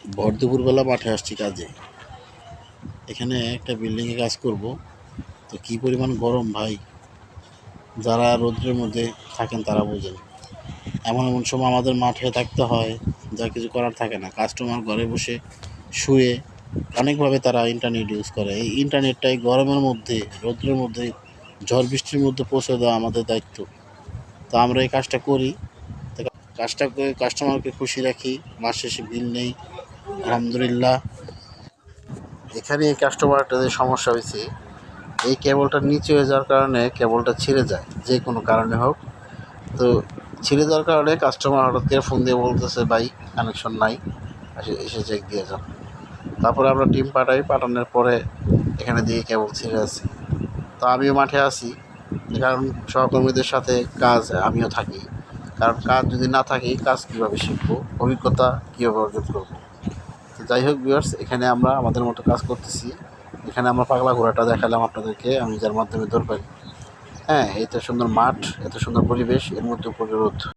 ভর দুপুরবেলা মাঠে আসছি কাজে। এখানে একটা বিল্ডিংয়ে কাজ করব, তো কী পরিমাণ গরম ভাই! যারা রৌদ্রের মধ্যে থাকেন তারা বোঝেন। এমন এমন সময় আমাদের মাঠে থাকতে হয়, যা কিছু করার থাকে না। কাস্টমার ঘরে বসে শুয়ে অনেকভাবে তারা ইন্টারনেট ইউজ করে। এই ইন্টারনেটটাই গরমের মধ্যে, রৌদ্রের মধ্যে, ঝড় বৃষ্টির মধ্যে পৌঁছে দেওয়া আমাদের দায়িত্ব। তো আমরা এই কাজটা করি। তো কাজটা করে কাস্টমারকে খুশি রাখি, মাস শেষে বিল নেই, আলহামদুলিল্লাহ। এখানে এই কাস্টমারটা যে সমস্যা হয়েছে, এই কেবলটা নিচে হয়ে যাওয়ার কারণে কেবলটা ছিঁড়ে যায়, যে কোনো কারণে হোক। তো ছিঁড়ে যাওয়ার কারণে কাস্টমার হঠাৎ করে ফোন দিয়ে বলতেছে, ভাই কানেকশন নাই, এসে চেক দিয়ে যান। তারপরে আমরা টিম পাঠাই, পাঠানোর পরে এখানে দিয়ে কেবল ছিঁড়ে আছে। তো আমিও মাঠে আছি, কারণ সহকর্মীদের সাথে কাজ আমিও থাকি। কারণ কাজ যদি না থাকি, কাজ কীভাবে শিখবো, অভিজ্ঞতা কীভাবে অর্জন করবো। তো যাই হোক ভিউয়ার্স, এখানে আমরা আমাদের মতো কাজ করতেছি। এখানে আমরা পাগলা ঘোড়াটা দেখালাম আপনাদেরকে, আমি যার মাধ্যমে দৌড় পাই। হ্যাঁ, এত সুন্দর মাঠ, এত সুন্দর পরিবেশ, এর মধ্যে উপরে রোদ।